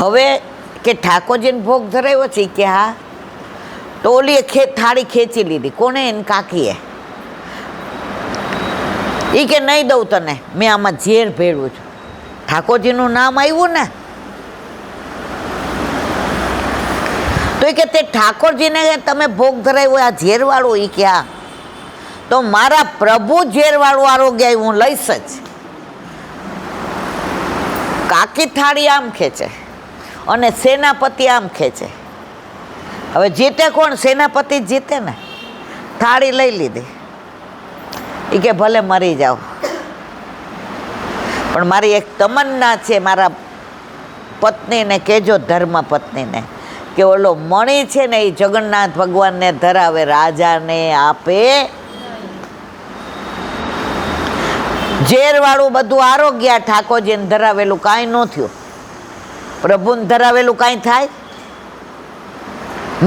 હવે કે ઠાકોરજીને ભોગ ધરાવ્યો છે કે હા, તો ઓલીએ થાળી ખેંચી લીધી. કોને? એને કાકીએ. એ કે નહીં દઉં તને, મેં આમાં ઝેર ભેળવું છું. ઠાકોરજીનું નામ આવ્યું ને, તો એ કે તે ઠાકોરજીને તમે ભોગ ધરાવ્યો આ ઝેરવાળું? એ કે હા. તો મારા પ્રભુ ઝેરવાળું આરોગ્ય હું લઈશ જ. કાકી થાળી આમ ખેંચે અને સેનાપતિ આમ ખેંચે. હવે જીતે કોણ? સેનાપતિ જ જીતે ને. થાળી લઈ લીધી. એ કે ભલે મરી જાઓ, પણ મારી એક તમન્ના છે, મારા પત્નીને કહેજો, ધર્મ પત્નીને, કે ઓલો મણી છે ને એ જગન્નાથ ભગવાનને ધરાવે, રાજાને આપે. ઝેરવાળું બધું આરોગ્ય ઠાકોરજીને ધરાવેલું કાંઈ ન થયું. પ્રભુને ધરાવેલું કાંઈ થાય?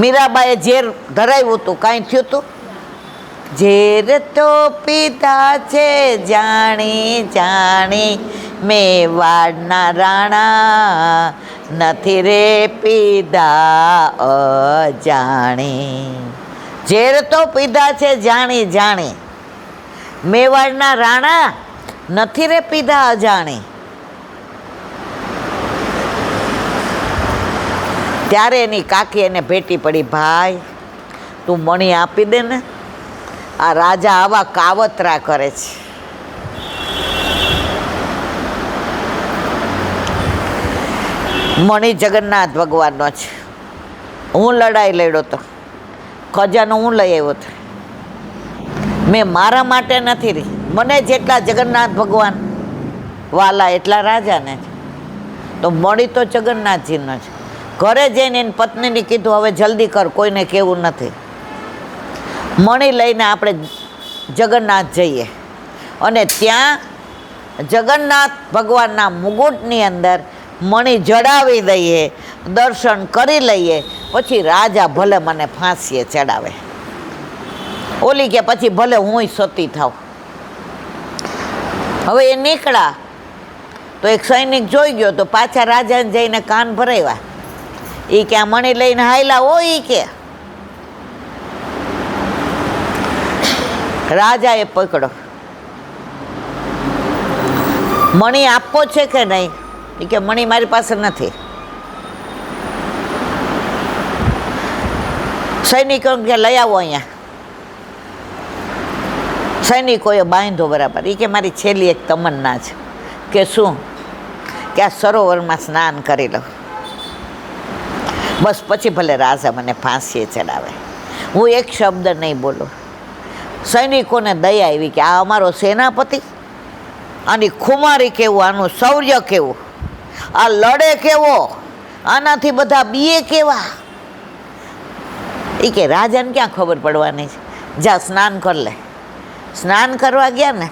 મીરાબાઈએ ઝેર ધરાવ્યું હતું, કાંઈ થયું હતું? ઝેર તો પીતા છે જાણી જાણી, મેવાડના રાણા નથી રે પીધા અજાણી. ઝેર તો પીધા છે જાણી જાણી, મેવાડના રાણા નથી રે પીધા અજાણી. ત્યારે એની કાકી એને ભેટી પડી, ભાઈ તું મણી આપી દે ને, આ રાજા આવા કાવતરા કરે છે. મણી જગન્નાથ ભગવાનનો છે. હું લડાઈ લડ્યો તો, ખજાનો હું લઈ આવ્યો હતો. મેં મારા માટે નથી રહી, મને જેટલા જગન્નાથ ભગવાન વાલા એટલા રાજાને છે. તો મણી તો જગન્નાથજીનો છે. ઘરે જઈને એની પત્નીને કીધું હવે જલ્દી કર, કોઈને કહેવું નથી. મણી લઈને આપણે જગન્નાથ જઈએ અને ત્યાં જગન્નાથ ભગવાનના મુગુટની અંદર મણી જડાવી દઈએ, દર્શન કરી લઈએ, પછી રાજા ભલે મને ફાંસીએ ચડાવે. ઓલી કે પછી ભલે હુંય સતી થાવ. હવે એ નીકળ્યા તો એક સૈનિક જોઈ ગયો, તો પાછા રાજાને જઈને કાન ભરાવ્યા. એ કે આ મણી લઈને હાયલા હોય. એ કે રાજાએ પકડો, મણી આપવો છે કે નહીં? એ કે મણી મારી પાસે નથી. સૈનિકો કે લઈ આવો અહીંયા. સૈનિકોએ બાંધો બરાબર. એ કે મારી છેલ્લી એક તમન્ના છે. કે શું? કે આ સરોવરમાં સ્નાન કરી લો, બસ પછી ભલે રાજા મને ફાંસીએ ચડાવે, હું એક શબ્દ નહીં બોલું. સૈનિકોને દયા આવી કે આ અમારો સેનાપતિ, આની ખુમારી કેવું, આનું શૌર્ય કેવું, આ લડે કેવો, આનાથી બધા બીએ કેવા. એ કે રાજાને ક્યાં ખબર પડવાની છે, જા સ્નાન કર લે. સ્નાન કરવા ગયા ને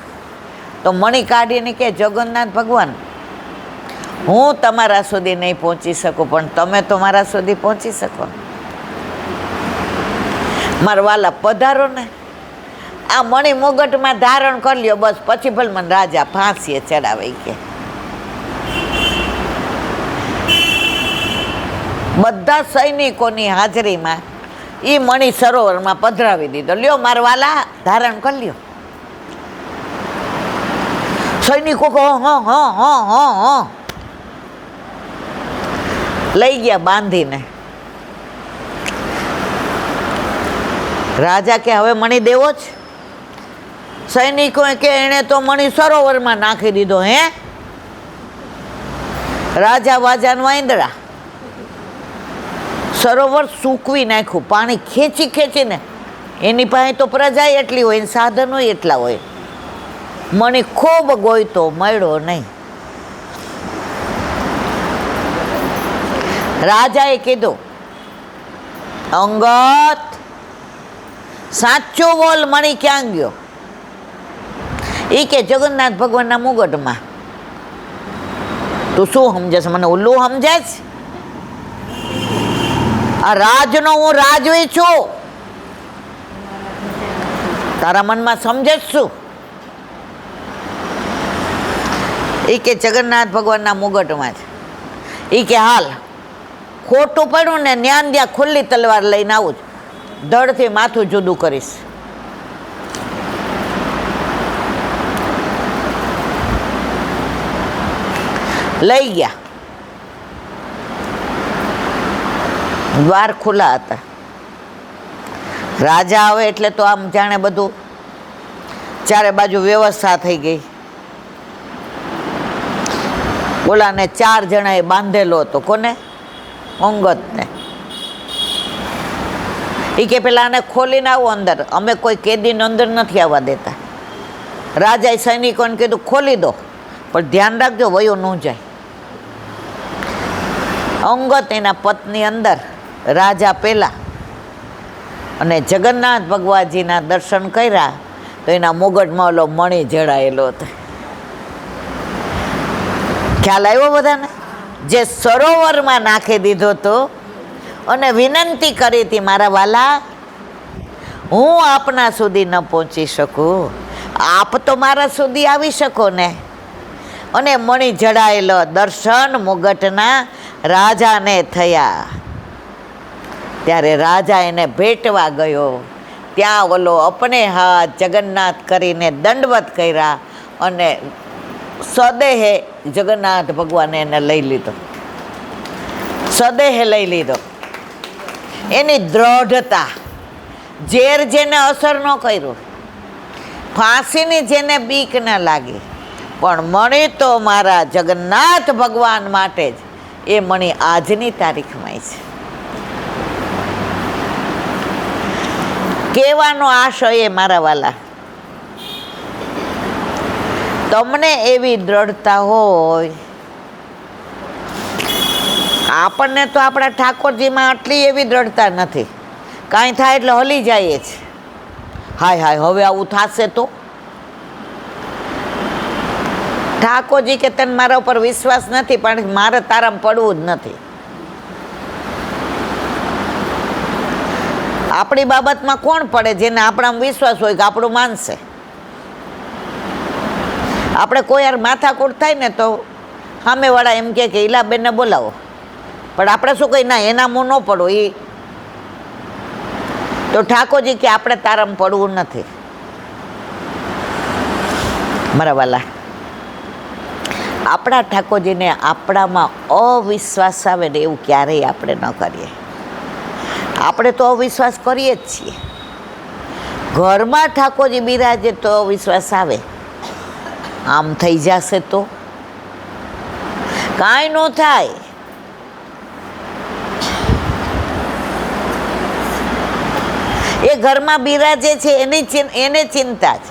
તો મણી કાઢીને કે જગન્નાથ ભગવાન, હું તમારા સુધી નહીં પહોંચી શકું, પણ તમે તો મારા સુધી પહોંચી શકો. મારા વાલા પધારો ને, આ મણી મુગટમાં ધારણ કરી લ્યો, બસ પછી ભલે મને રાજા ફાંસીએ ચડાવે. કે બધા સૈનિકોની હાજરીમાં એ મણી સરોવરમાં પધરાવી દીધો. લ્યો મારા વાલા ધારણ કરી લ્યો. સૈનિકો કહો હ હ હ હ હ લઈ ગયા બાંધીને. રાજા કે હવે મણી દેવો જ? સૈનિકો કે એણે તો મણી સરોવરમાં નાખી દીધો. હે રાજા વાજાન વાંદરા, સરોવર સૂકવી નાખ્યું, પાણી ખેંચી ખેંચીને. એની પાસે તો પ્રજા એટલી હોય, એના સાધનો એટલા હોય. મણી ખૂબ ગોઈતો મળ્યો નહીં. રાજાએ કીધું, અંગત સાચું બોલ, મણી ક્યાં ગયો? એ કે જગન્નાથ ભગવાનના મુગટમાં. તું શું સમજે છે? મને ઉલ્લુ સમજે છે? આ રાજનો હું રાજવી છું, તારા મનમાં સમજે શું? એ કે જગન્નાથ ભગવાનના મુગટમાં છે. એ કે હાલ ખોટું પડ્યું ને ન્યાન ત્યાં ખુલ્લી તલવાર લઈને આવું જ, ધડથી માથું જુદું કરીશ. લઈ ગયા, દ્વાર ખુલ્લા હતા. રાજા આવે એટલે તો આમ જાણે બધું ચારે બાજુ વ્યવસ્થા થઈ ગઈ. ઓલાને 4 જણાએ બાંધેલો હતો. કોને? અંગતને. એ કે પેલા આને ખોલીને આવો અંદર, અમે કોઈ કેદીને અંદર નથી આવવા દેતા. રાજાએ સૈનિકોને કીધું ખોલી દો, પણ ધ્યાન રાખજો વયો ન જાય. અંગત એના પત્ની અંદર, રાજા પહેલા, અને જગન્નાથ ભગવાનજીના દર્શન કર્યા તો એના મુગટમાં ઓલો મણી જડાયેલો હતો. ખ્યાલ આવ્યો બધાને? જે સરોવરમાં નાખી દીધો હતો અને વિનંતી કરી હતી, મારા વાલા, હું આપના સુધી ન પહોંચી શકું, આપ તો મારા સુધી આવી શકો ને. અને મણી જડાયેલો દર્શન મુગટના રાજાને થયા. ત્યારે રાજા એને ભેટવા ગયો. ત્યાં ઓલો અપને હાથ જગન્નાથ કરીને દંડવત કર્યા અને સદેહે જગન્નાથ ભગવાને એને લઈ લીધો. સદેહે લઈ લીધો. એની દ્રઢતા, ઝેર જેને અસર ન કર્યું, ફાંસીની જેને બીક ન લાગી, પણ મણી તો મારા જગન્નાથ ભગવાન માટે જ. એ મણી આજની તારીખમાં છે. કહેવાનો આશય એ મારા વાલા, તમને એવી દ્રઢતા હોય, આપણને તો આપણા ઠાકોરજીમાં આટલી એવી દ્રઢતા નથી. કાંઈ થાય એટલે હલી જાય છે. હાય હાય હવે આવું થશે તો. ઠાકોરજી કે તને મારા ઉપર વિશ્વાસ નથી, પણ મારે તારામાં પડવું જ નથી. આપણી બાબતમાં કોણ પડે? જેને આપણામાં વિશ્વાસ હોય કે આપણું માનશે. આપણે કોઈ યાર માથાકૂટ થાય ને તો સામેવાળા એમ કે ઈલાબેનને બોલાવો, પણ આપણે શું કહી, ના એના મું ન પડો. એ તો ઠાકોરજી કે આપણે તારામાં પડવું નથી. મારા વાલા, આપણા ઠાકોરજીને આપણામાં અવિશ્વાસ આવે ને એવું ક્યારેય આપણે ન કરીએ. આપણે તો અવિશ્વાસ કરીએ જ છીએ. ઘરમાં ઠાકોરજી બિરાજે તો અવિશ્વાસ આવે. આમ થઈ જશે તો કાંઈ ન થાય. એ ઘરમાં બિરાજે છે એને ચિંતા જ.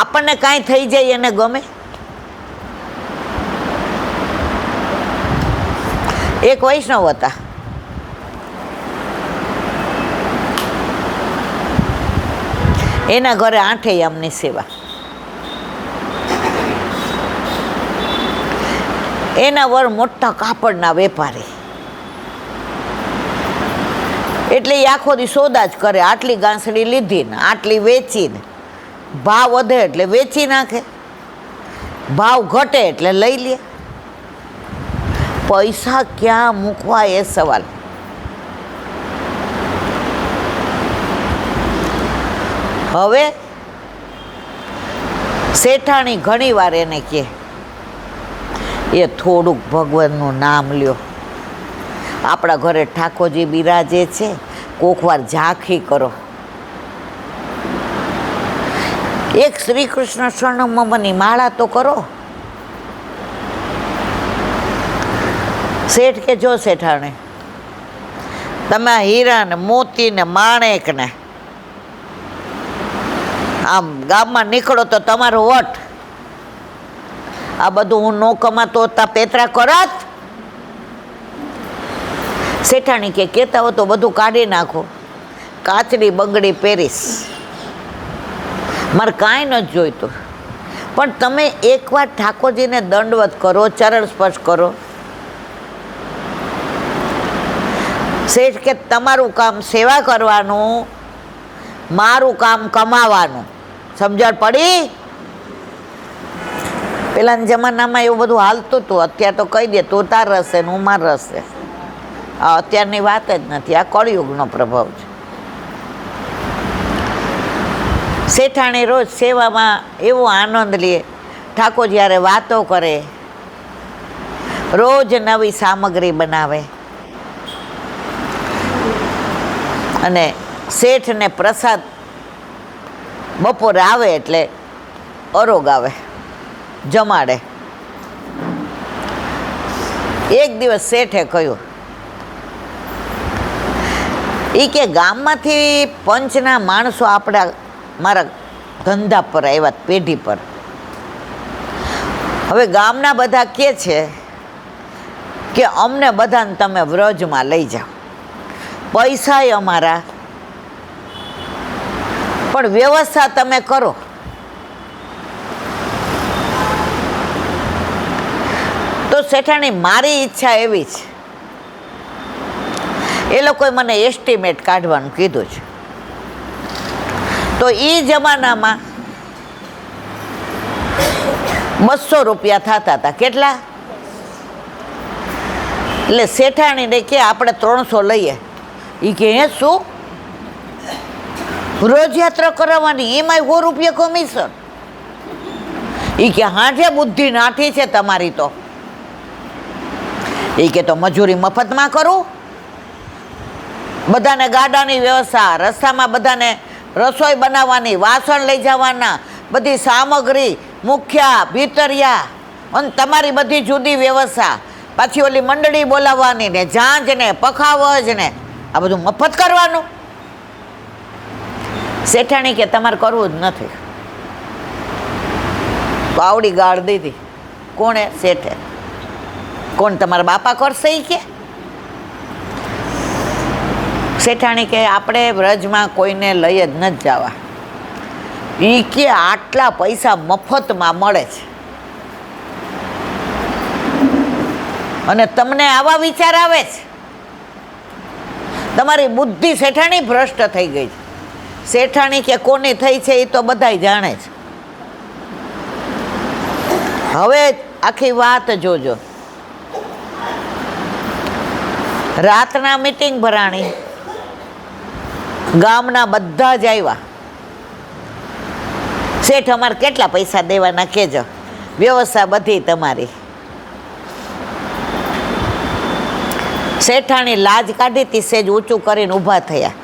આપણને કાંઈ થઈ જાય એને ગમે. એક વૈષ્ણવ હતા, એના ઘરે 8 યામની સેવા. એના વર મોટા કાપડના વેપારી, એટલે એ આખો દી સોદા જ કરે. આટલી ગાંસડી લીધી ને આટલી વેચીને, ભાવ વધે એટલે વેચી નાખે, ભાવ ઘટે એટલે લઈ લે. પૈસા ક્યાં મૂકવા એ સવાલ. હવે શેઠાણી ઘણી વાર એને કહે, એ થોડુંક ભગવાનનું નામ લ્યો. આપણા ઘરે ઠાકોરજી બિરાજે છે, કોક વાર ઝાંખી કરો. એક શ્રી કૃષ્ણ સ્વર્ણમની માળા તો કરો. શેઠ કે જો શેઠાણી, તમે હીરા ને મોતી ને માણેક ને આમ ગામમાં નીકળો તો તમારો વટ, આ બધું હું નો કમાતો તા પેતરા કરત. શેઠાણી કે કહેતા હો તો બધું કાઢી નાખો, કાચડી બંગડી પહેરીશ, મારે કાંઈ નથી જોઈતું. પણ તમે એકવાર ઠાકોરજીને દંડવત કરો, ચરણ સ્પર્શ કરો. શેઠ કે તમારું કામ સેવા કરવાનું, મારું કામ કમાવાનું. સમજણ પડી? પેલાના જમાનામાં એવું બધું હાલતું હતું. અત્યારે તો કહી દે તું તાર રસે ને હું માર રસે. આ અત્યારની વાત જ નથી, આ કળિયુગનો પ્રભાવ છે. શેઠાણી રોજ સેવામાં એવો આનંદ લે, ઠાકોર જ્યારે વાતો કરે, રોજ નવી સામગ્રી બનાવે અને શેઠને પ્રસાદ બપોરે આવે એટલે અરોગ આવે, જમાડે. એક દિવસ શેઠે કહ્યું, એ કે ગામમાંથી પંચના માણસો આપણા મારા ધંધા પર આવ્યા, પેઢી પર. હવે ગામના બધા કહે છે કે અમને બધાને તમે વ્રજમાં લઈ જાઓ, પૈસાય અમારા, પણ વ્યવસ્થા તમે કરો. તો શેઠાણી મારી ઈચ્છા એવી છે, એ લોકોએ મને એસ્ટિમેટ કાઢવાનું કીધું છે. તો એ જમાનામાં 200 રૂપિયા થતા હતા. કેટલા? એટલે શેઠાણીને કે આપણે 300 લઈએ. એ કે હે શું? વ્રજયાત્રા કરાવવાની, એમાંય 100 રૂપિયા કમિશન? એ કે હાંઠે બુદ્ધિ નાઠી છે તમારી તો. એ કે તો મજૂરી મફતમાં કરું, બધાને ગાડાની વ્યવસ્થા, રસ્તામાં બધાને રસોઈ બનાવવાની, વાસણ લઈ જવાના, બધી સામગ્રી, મુખ્યા ભીતરિયા, અને તમારી બધી જુદી વ્યવસ્થા, પાછી ઓલી મંડળી બોલાવવાની ને જાંજ ને પખાવજ ને આ બધું મફત કરવાનું. શેઠાણી કે તમારે કરવું જ નથી. તો આવડી ગાળ દીધી. કોણે? શેઠે. કોણ? તમારા બાપા કરશે? એ કે શેઠાણી કે આપણે વ્રજમાં કોઈને લઈ જ નથી જવા. એ કે આટલા પૈસા મફતમાં મળે છે અને તમને આવા વિચાર આવે છે? તમારી બુદ્ધિ શેઠાણી ભ્રષ્ટ થઈ ગઈ છે. શેઠાણી કે કોની થઈ છે એ તો બધાય જાણે છે. હવે આખી વાત જોજો. રાતના મીટિંગ ભરાણી, ગામના બધા જ આવ્યા. શેઠ અમારે કેટલા પૈસા દેવાના કહેજો, વ્યવસ્થા બધી તમારી. શેઠાણી લાજ કાઢી હતી, સેજ ઊંચું કરીને ઊભા થયા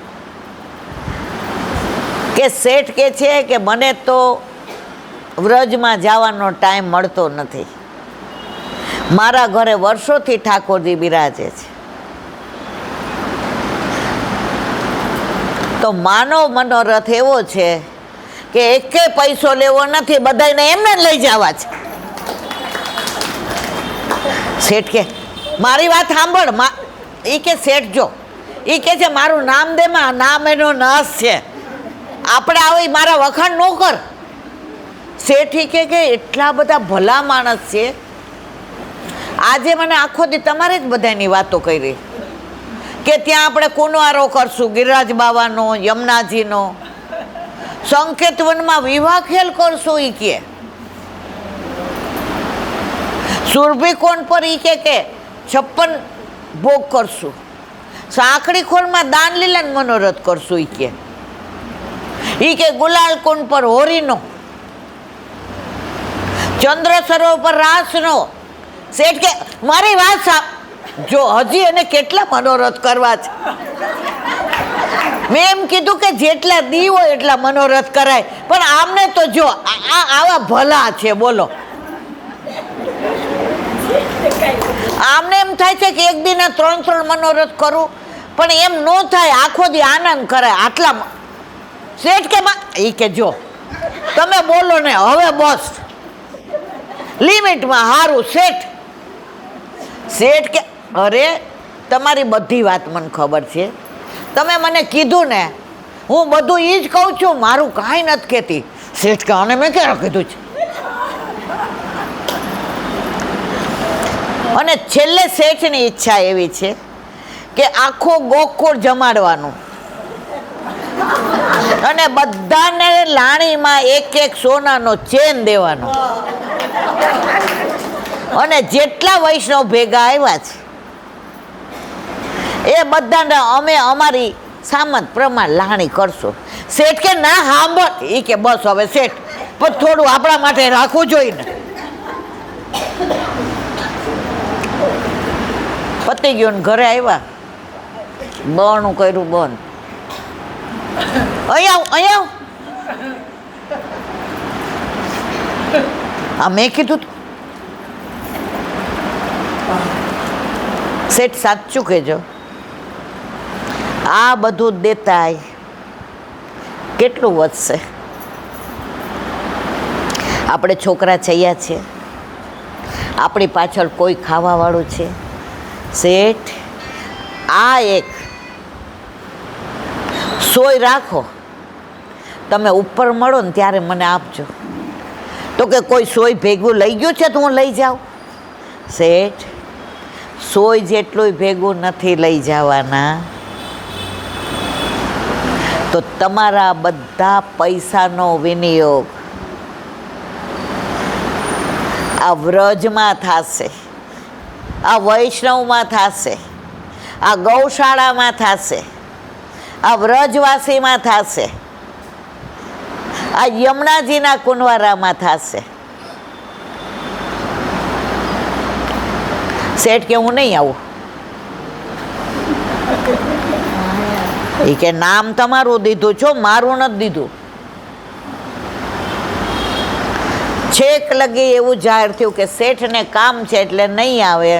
કે શેઠ કે છે કે મને તો વ્રજમાં જવાનો ટાઈમ મળતો નથી. મારા ઘરે વર્ષોથી ઠાકોરજી બિરાજે છે. તો માનવ મનોરથ એવો છે કે એકે પૈસો લેવો નથી, બધાને એમને લઈ જવા છે. શેઠ કે મારી વાત સાંભળ. એ કે શેઠ જો, એ કે છે મારું નામ દે માં, નામ એનો નાશ છે, આપણે આવી મારા વખાણ ન કર. શેઠ કે એટલા બધા ભલા માણસ છે. આજે મને આખો દી તમારે જ બધાની વાતો કરી કે ત્યાં આપણે કુંવારો કરશું, ગિરિરાજ બાવાનો, યમુનાજીનો, સંકેતવનમાં વિવાહ ખેલ કરશું. એ કે સુરભી કોણ પર એ કે 56 ભોગ કરશું, સાંકડી ખોળમાં દાન લીલાન મનોરથ કરશું. એ કે ગુલાલ કુંડ પર હોરીનો, ચંદ્ર સરોવર પર રાસનો. શેઠ કે મારી વાત જો, હજી એને કેટલા મનોરથ કરવા છે? મેં એમ કીધું કે જેટલા દી હોય એટલા મનોરથ કરાય, પણ આમને તો જો આવા ભલા છે. બોલો, આમને એમ થાય છે કે એક દીના 3 મનોરથ કરું, પણ એમ ન થાય, આખો દી આનંદ કરાય. આટલા શેઠ કે એ કે જો તમે બોલો ને હવે બસ લિમિટમાં હારું. શેઠ કે અરે તમારી બધી વાત મને ખબર છે, તમે મને કીધું ને, હું બધું એ જ કહું છું, મારું કાંઈ નથી કહેતી. શેઠ કે આને મેં ક્યારે કીધું છે? અને છેલ્લે શેઠની ઈચ્છા એવી છે કે આખો ગોકુળ જમાડવાનું અને બધાને લાણીમાં એક સોનાનો ચેન દેવાનો. અને જેટલા વૈષ્ણવ ભેગા આવ્યા છે એ બધાને અમે અમારી સામત પ્રમાણ લાણી કરશું. શેઠ કે ના સાંભળ, એ કે બસ હવે શેઠ પણ થોડું આપણા માટે રાખવું જોઈએ ને. પતી ગયું ને ઘરે આવ્યા, બણું કર્યું બંધ. અહીંયા આ મેં કીધું શેઠ સાચું કહેજો, આ બધું દેતાય કેટલું વધશે? આપણે છોકરા છૈયા છે, આપણી પાછળ કોઈ ખાવાવાળું છે. શેઠ આ એક સોય રાખો, તમે ઉપર મળો ને ત્યારે મને આપજો. તો કે કોઈ સોય ભેગું લઈ ગયું છે તો હું લઈ જાઉં. શેઠ સોય જેટલું ભેગું નથી લઈ જવાના. તો તમારા બધા પૈસાનો વિનિયોગ આ વ્રજમાં થશે, આ વૈષ્ણવમાં થશે, આ ગૌશાળામાં થશે, આ વ્રજવાસીમાં થશે, આ યમુનાજીના કુંવારામાં થશે. શેઠ કે હું નહીં આવું. એ કે નામ તમારું દીધું છો, મારું નથી દીધું. છેક લગી એવું જાહેર થયું કે શેઠને કામ છે એટલે નહીં આવે.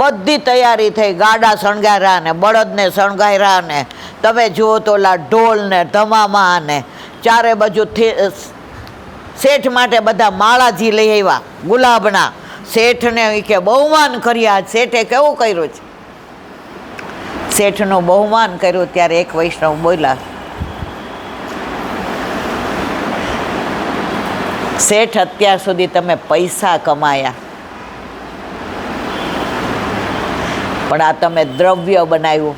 બધી તૈયારી થઈ, ગાડા શણગાર્યા ને બળદને શણગાર્યા ને તમે જુઓ તો ઓલા ઢોલ ને ધમામા ને ચારે બાજુ શેઠ માટે બધા માળાજી લઈ આવ્યા ગુલાબના. શેઠને કે બહુમાન કર્યા. શેઠે કેવું કર્યું છે? શેઠનું બહુમાન કર્યું ત્યારે એક વૈષ્ણવ બોલ્યા, શેઠ અત્યાર સુધી તમે પૈસા કમાયા, પણ આ તમે દ્રવ્ય બનાવ્યું.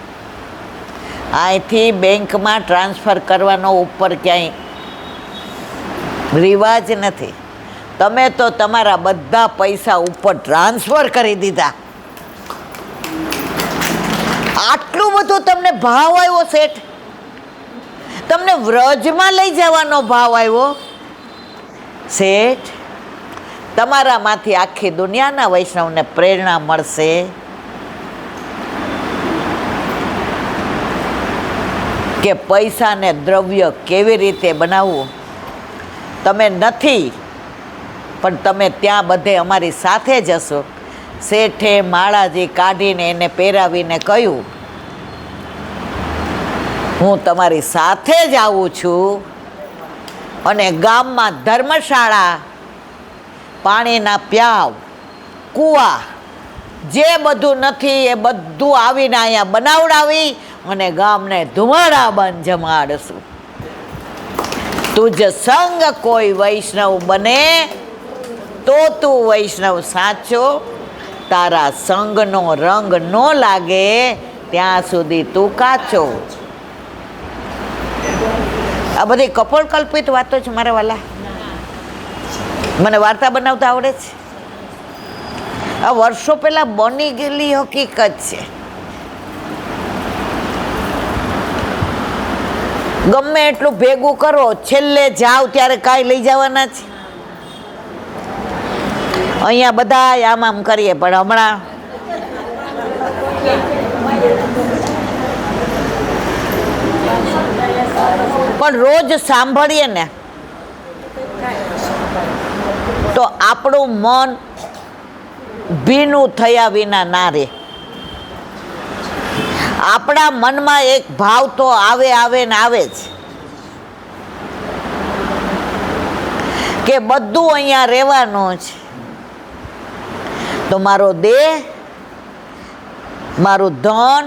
અહીંથી બેંકમાં ટ્રાન્સફર કરવાનો ઉપર ક્યાંય રિવાજ નથી. તમે તો તમારા બધા પૈસા ઉપર ટ્રાન્સફર કરી દીધા. આટલું બધું તમને ભાવ આવ્યો શેઠ? તમને વ્રજમાં લઈ જવાનો ભાવ આવ્યો? શેઠ તમારામાંથી આખી દુનિયાના વૈષ્ણવને પ્રેરણા મળશે. કે પૈસાને દ્રવ્ય કેવી રીતે બનાવવું. તમે નથી પણ તમે ત્યાં બધે અમારી સાથે જશો. શેઠે માળાજી કાઢીને એને પહેરાવીને કહ્યું, હું તમારી સાથે જ આવું છું અને ગામમાં ધર્મશાળા, પાણીના પ્યાવ, કૂવા જે બધું નથી એ બધું આવીને અહીંયા બનાવડાવી અને ગામને ધુમાડા બંધ જમાડશું. તુજ સંગ કોઈ વૈષ્ણવ બને તો તું વૈષ્ણવ સાચો, તારા સંગનો રંગ ન લાગે ત્યાં સુધી તું કાચો. આ બધી કપોળકલ્પિત વાતો છે મારા વાલા. મને વાર્તા બનાવતા આવડે છે. આ વર્ષો પહેલા બની ગયેલી હકીકત છે. ગમે એટલું ભેગું કરો, છેલ્લે જાવ ત્યારે કાંઈ લઈ જવાના છે? અહીંયા બધા આમ આમ કરીએ પણ હમણાં પણ રોજ સાંભળીએ ને તો આપણું મન ભીનું થયા વિના ના રહે. આપણા મનમાં એક ભાવ તો આવે ને આવે જ કે બધું અહીંયા રહેવાનું છે. તો મારો દેહ, મારું ધન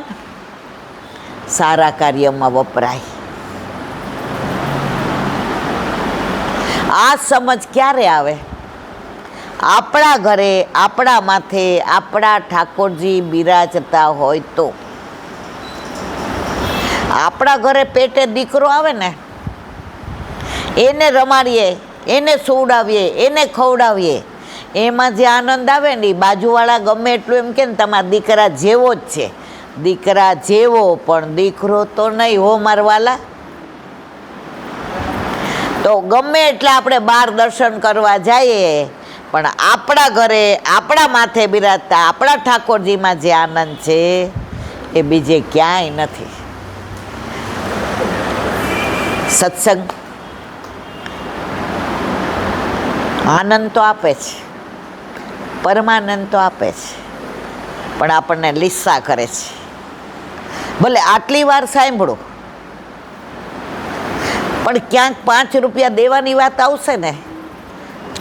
સારા કાર્યમાં વપરાય. આ સમજ ક્યારે આવે? આપણા ઘરે, આપણા માથે આપણા ઠાકોરજી બિરાજતા હોય તો. આપણા ઘરે પેટે દીકરો આવે ને એને રમાડીએ એને સુવડાવીએ, એને ખવડાવીએ, એમાં જે આનંદ આવે ને એ બાજુવાળા ગમે એટલું એમ કે ને તમારા દીકરા જેવો જ છે, દીકરા જેવો પણ દીકરો તો નહીં હો મારવાલા. તો ગમે એટલે આપણે બહાર દર્શન કરવા જઈએ પણ આપણા ઘરે આપણા માથે બિરાજતા આપણા ઠાકોરજીમાં જે આનંદ છે એ બીજે ક્યાંય નથી. સત્સંગ આનંદ તો આપે છે, પરમાનંદ તો આપે છે, પણ આપણને લીસા કરે છે. ભલે આટલી વાર સાંભળો પણ ક્યાંક 5 રૂપિયા દેવાની વાત આવશે ને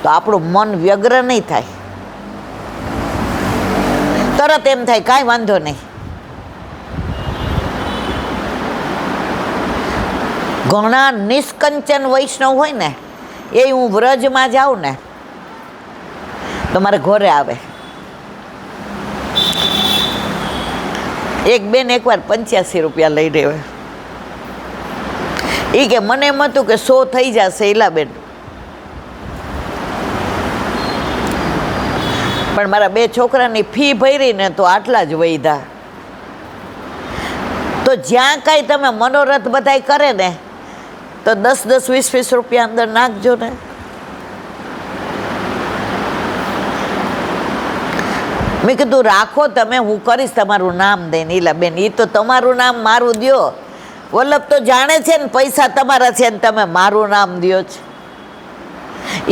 તો આપણું મન વ્યગ્ર નહીં થાય, તરત એમ થાય કાંઈ વાંધો નહીં. ઘણા નિષ્કંચન વૈષ્ણવ હોય ને એ હું વ્રજમાં જાઉં ને તો મારે ઘરે આવે. એક બેન એકવાર 85 રૂપિયા લઈ દેવા, એ કે મને એમ હતું કે 100 થઈ જશે ઈલાબેન, પણ મારા 2 છોકરાની ફી ભરી ને તો આટલા જ વૈધા. તો જ્યાં કાંઈ તમે મનોરથ બધાય કરે ને તો 10, 20 રૂપિયા અંદર નાખજો ને. મેં કીધું રાખો તમે, હું કરીશ તમારું નામ દઈને. ઈલાબેન એ તો તમારું નામ મારું દ્યો, વલ્લભ તો જાણે છે ને પૈસા તમારા છે ને તમે મારું નામ દ્યો છે.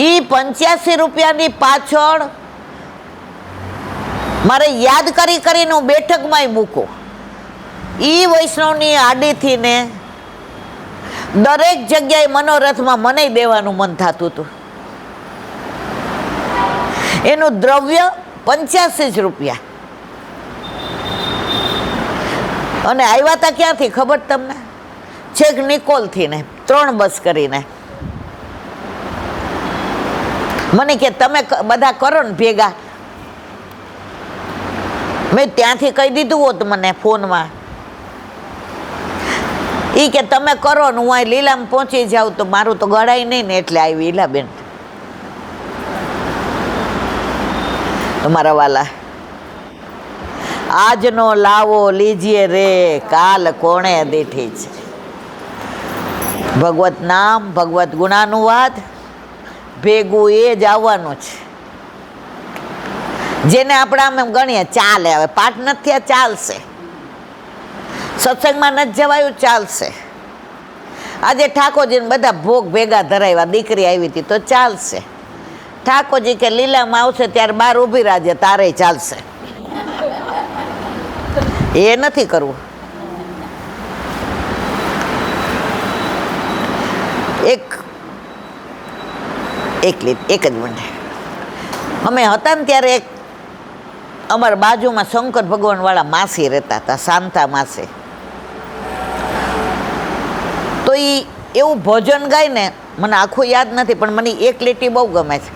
એ 85 રૂપિયાની પાછળ મારે યાદ કરી કરીને હું બેઠકમાંય મૂકું. એ વૈષ્ણવની આડીથી ને દરેક જગ્યાએ મનોરથમાં મને દેવાનું મન થતું હતું. એનું દ્રવ્ય 85 જ રૂપિયા. અને આવ્યા હતા ક્યાંથી ખબર તમને? છેક નિકોલથી ને 3 બસ કરીને. મને કે તમે બધા કરો ને ભેગા. મેં ત્યાંથી કહી દીધું હોત મને ફોનમાં, એ કે તમે કરો ને હું અહીં લીલામાં પહોંચી જાઉં તો મારું તો ગળાય નહીં ને એટલે આવી. ઈલાબેન તમારા વાલા, આજનો લાવો લીજીએ રે, કાલ કોણે દીઠી છે. ભગવત નામ, ભગવત ગુણાનુવાદ ભેગું એ જ આવવાનું છે. જેને આપણે આમ ગણીએ ચાલે, હવે પાઠ નથી થયા ચાલશે, સત્સંગમાં નથી જવાયું ચાલશે. આજે ઠાકોરજીને બધા ભોગ ભેગા ધરાવ્યા, દીકરી આવી હતી તો ચાલશે. ઠાકોરજી કે લીલામાં આવશે ત્યારે બહાર ઊભી રાજે તારે ચાલશે. એ નથી કરવું. એક જ મિનિટ. અમે હતા ને ત્યારે એક અમારા બાજુમાં શંકર ભગવાન વાળા માસી રહેતા હતા, શાંતા માસી. તો એ એવું ભજન ગાય ને, મને આખું યાદ નથી પણ મને એક લીટી બહુ ગમે છે,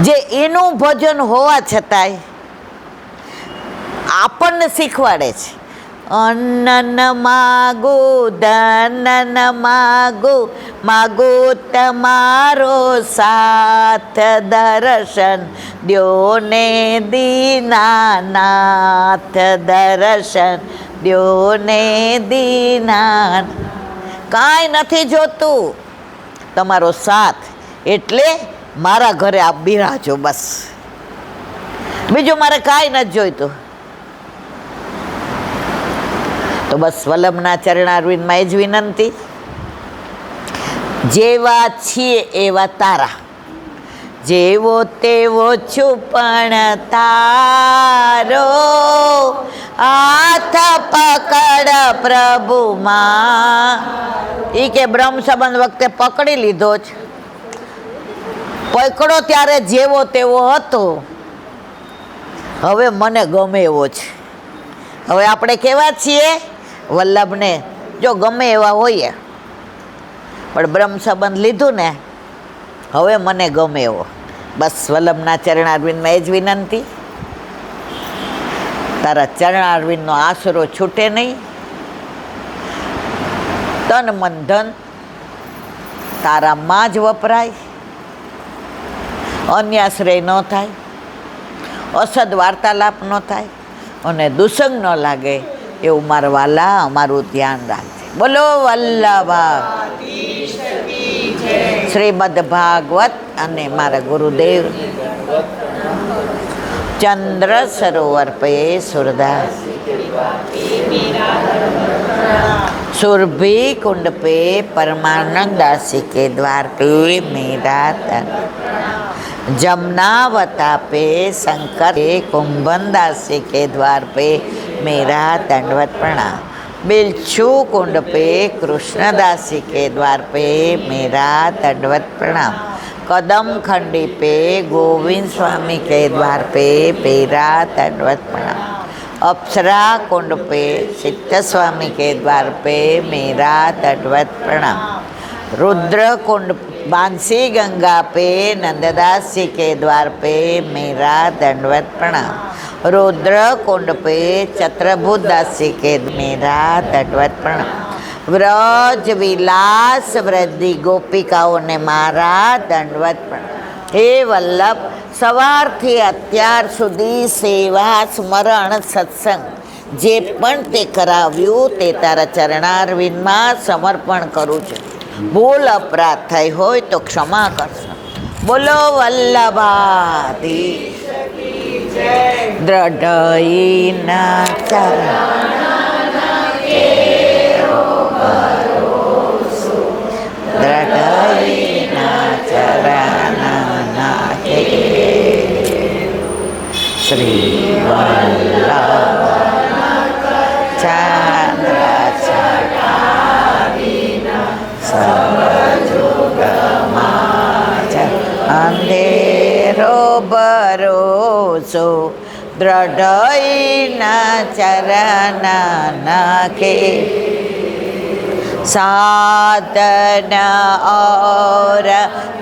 જે એનું ભજન હોવા છતાંય આપણને શીખવાડે છે. અન્નન માગો ધનન માગો, માગો તમારો સાથ, દર્શન દ્યો ને દીનાનાથ, દર્શન દ્યો ને દીના. કાંઈ નથી જોતું, તમારો સાથ, એટલે મારા ઘરે આપ બિરાજો બસ, બીજું મારે કાંઈ નથી જોઈતું. તો બસ વલ્લભના ચરણારવિંદમાં એ જ વિનંતી, જેવા છીએ એવા તારા, જેવો તેવો છું પણ તારો, હાથ પકડ પ્રભુમાં. એ કે બ્રહ્મ સંબંધ વખતે પકડી લીધો જ, પકડો ત્યારે જેવો તેવો હતો, હવે મને ગમે એવો છે. હવે આપણે કેવા છીએ? વલ્લભને જો ગમે એવા હોઈએ, પણ બ્રહ્મ સંબંધ લીધું ને હવે મને ગમે એવો. બસ વલ્લભના ચરણારવિંદમાં એ જ વિનંતી, તારા ચરણારવિંદનો આશરો છૂટે નહીં. તન મન ધન તારામાં જ વપરાય, અન્યાશ્રય ન થાય, અસદ વાર્તાલાપ ન થાય અને દુસંગ ન લાગે એવું મારા વાલા અમારું ધ્યાન રાખજે. બોલો વલ્લભા શ્રીમદ ભાગવત અને મારા ગુરુદેવ. चंद्र सरोवर पे सुरदास, सुरभि कुंड पे परमानंद दासी के द्वार पे मेरा तन, जमुनावता पे शंकर के कुंभन दासी के द्वार पे मेरा दंडवत प्रणाम. बिलछू कुंड पे कृष्णदासी के द्वार पे मेरा दंडवत प्रणाम. कदम खंडी पे गोविंद स्वामी के द्वार पे मेरा दंडवत प्रणाम. अप्सरा कुंड पे चित्त स्वामी के द्वार पे मेरा दंडवत प्रणाम. रुद्र कुंड बांसी गंगा पे नंददास जी के द्वार पे मेरा दंडवत प्रणाम. रुद्र कुंड पे चत्रभुज दास जी के मेरा दंडवत प्रणाम. व्रज विलास वृद्धि गोपिकाओं ने मारा दंडवत प्रणाम. हे वल्लभ, સવારથી અત્યાર સુધી સેવા સ્મરણ સત્સંગ જે પણ તે કરાવ્યું તે તારા ચરણારવિંદમાં સમર્પણ કરું છું. ભૂલ અપરાધ થઈ હોય તો ક્ષમા કરશો. બોલો વલ્લભાધી દ્રઢઈના ચરણ દ્રઢઈના ચરણ નાખે શ્રી વલ્લભ ચંદ્ર સર્વજુગમાં અંધેરો ભરોસો દ્રઢઈના ચરણ નાખે. साधन और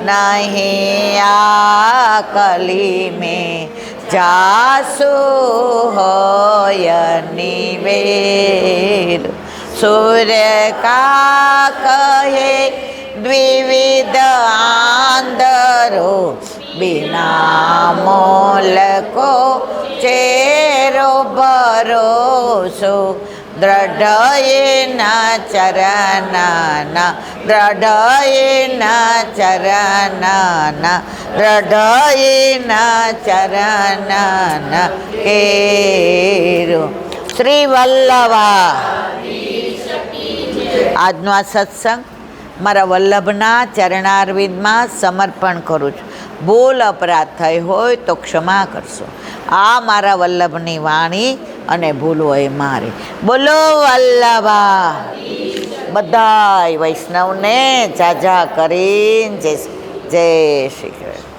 नहीं आकली में जासु होय निवेद. सूर्य का कहे द्विविध आंधरो बिना मोल को चेरो भरोसो. દ્રઢયના ચરણના દ્રઢયના ચરણના દ્રઢયના ચરણના કેરો. શ્રી વલ્લભા આજનો આ સત્સંગ મારા વલ્લભના ચરણારવિંદમાં સમર્પણ કરું છું. ભૂલ અપરાધ થઈ હોય તો ક્ષમા કરશો. આ મારા વલ્લભની વાણી અને ભૂલ હોય મારી. બોલો વલ્લભા. બધાય વૈષ્ણવને જાજા કરીને જય શ્રી કૃષ્ણ.